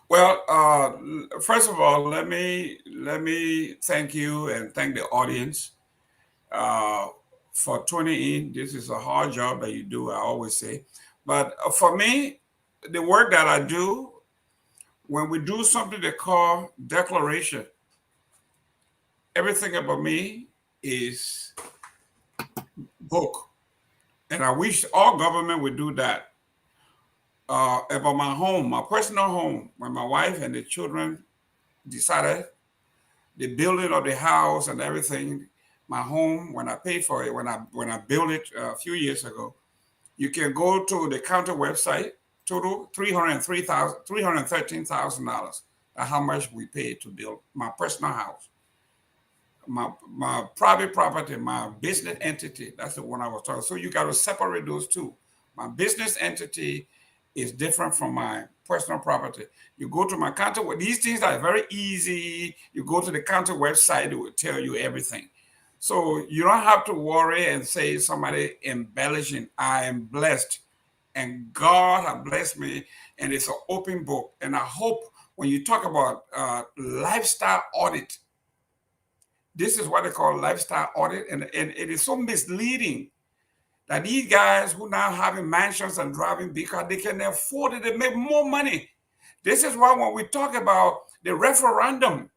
Well, first of all, let me thank you and thank the audience uh, for tuning in. This is a hard job that you do. I always say, but for me, the work that I do when we do something they call declaration, everything about me is book, and I wish all government would do that. About my home, my personal home, when my wife and the children decided the building of the house and everything, my home when I paid for it, when I built it a few years ago, you can go to the county website. Total $313,000. That's how much we paid to build my personal house, my private property, my business entity. That's the one I was talking. So you got to separate those two. My business entity is different from my personal property. You go to my county. These things are very easy. You go to the county website; it will tell you everything. So you don't have to worry and say somebody embellishing. I am blessed, and God has blessed me, and it's an open book. And I hope when you talk about lifestyle audit, this is what they call lifestyle audit, and it is so misleading that these guys who now having mansions and driving because they can afford it, they make more money. This is why when we talk about the referendum,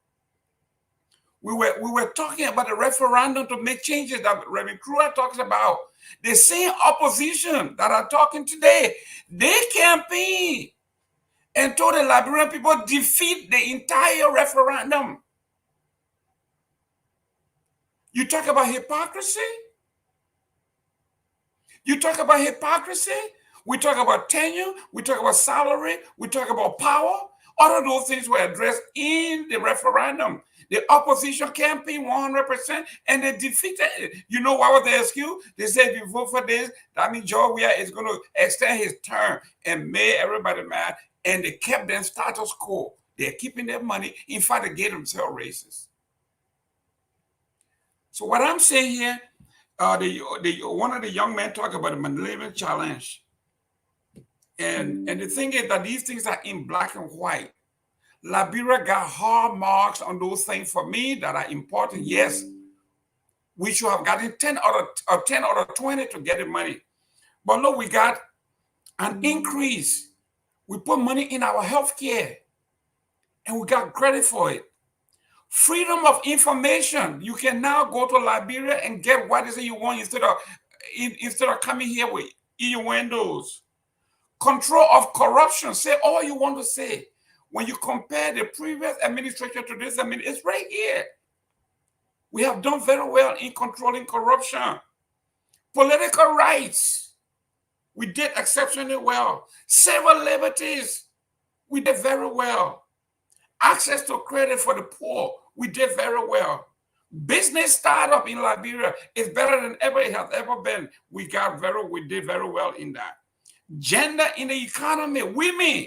we were talking about the referendum to make changes that Reverend Kruger talks about. The same opposition that are talking today, they campaign and told the Liberian people defeat the entire referendum. You talk about hypocrisy. You talk about hypocrisy. We talk about tenure. We talk about salary. We talk about power. All of those things were addressed in the referendum. The opposition campaigned 100% and they defeated it. You know what was the excuse? They said, if you vote for this, that means George Weah is going to extend his term and made everybody mad. And they kept them status quo. They're keeping their money. In fact, they gave themselves raises. So what I'm saying here, one of the young men talked about the Millennium Challenge. And the thing is that these things are in black and white. Liberia got hard marks on those things for me that are important. Yes, we should have gotten 10 or 10 out of 20 to get the money. But look, we got an increase. We put money in our health care and we got credit for it. Freedom of information. You can now go to Liberia and get what is it you want instead of coming here with innuendos. Control of corruption. Say all you want to say. When you compare the previous administration to this, it's right here. We have done very well in controlling corruption. Political rights, we did exceptionally well. Civil liberties, we did very well. Access to credit for the poor, we did very well. Business startup in Liberia is better than ever it has ever been. We did very well in that. Gender in the economy, women,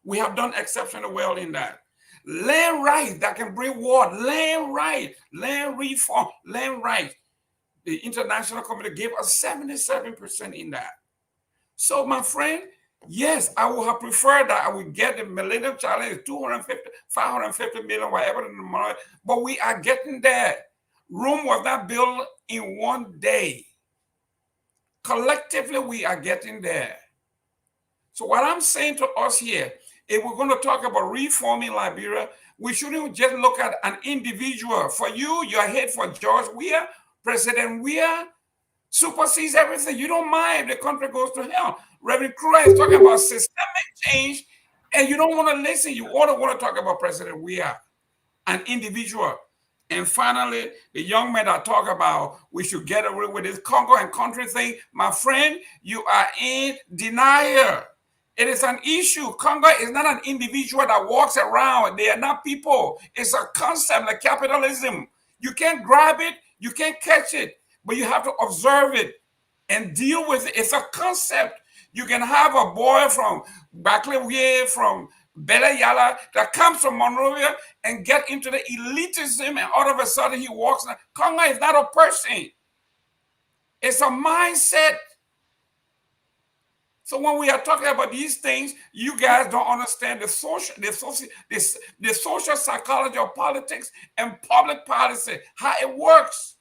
we have done exceptionally well in that. Land rights that can bring war, land right, land reform, land right. The international community gave us 77% in that. So, my friend, yes, I would have preferred that I would get the Millennium Challenge 250, 550 million, whatever the money, but we are getting there. Rome was not built in one day. Collectively, we are getting there. So, what I'm saying to us here, if we're going to talk about reforming Liberia, we shouldn't just look at an individual. For you, your head for George Weah, President Weah supersedes everything. You don't mind if the country goes to hell. Reverend Kruger is talking about systemic change, and you don't want to listen. You only want to talk about President Weah, an individual. And finally, the young men that talk about we should get away with this Congo and country thing, my friend, you are in denial. It is an issue. Congo is not an individual that walks around. They are not people. It's a concept like capitalism. You can't grab it, you can't catch it, but you have to observe it and deal with it. It's a concept. You can have a boy from Baklevie, from Bele Yala, that comes from Monrovia and get into the elitism, and all of a sudden he walks. Congo is not a person. It's a mindset. So when we are talking about these things, you guys don't understand the social psychology of politics and public policy, how it works.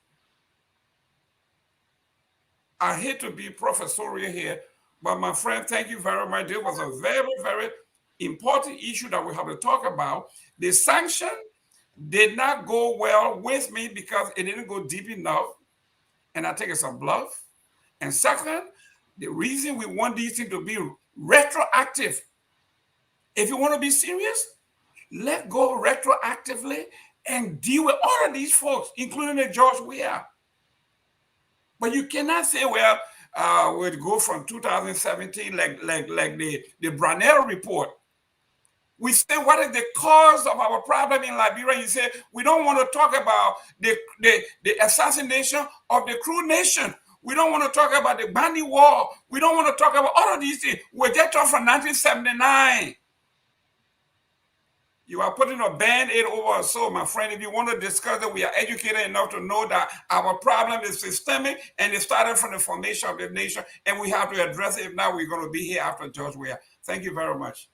I hate to be professorial here, but my friend, thank you very much. This was a very, very important issue that we have to talk about. The sanction did not go well with me because it didn't go deep enough, and I think it's a bluff. And second, the reason we want these things to be retroactive, if you want to be serious, let go retroactively and deal with all of these folks, including the George Weah. But you cannot say, well, we'll go from 2017 like the Brunel report. We say, what is the cause of our problem in Liberia? You say, we don't want to talk about the assassination of the Crew Nation. We don't want to talk about the Bandi War. We don't want to talk about all of these things. We're just talking from 1979. You are putting a band-aid over us. So, my friend, if you want to discuss it, we are educated enough to know that our problem is systemic and it started from the formation of the nation, and we have to address it. If not, we're going to be here after George Weah. Thank you very much.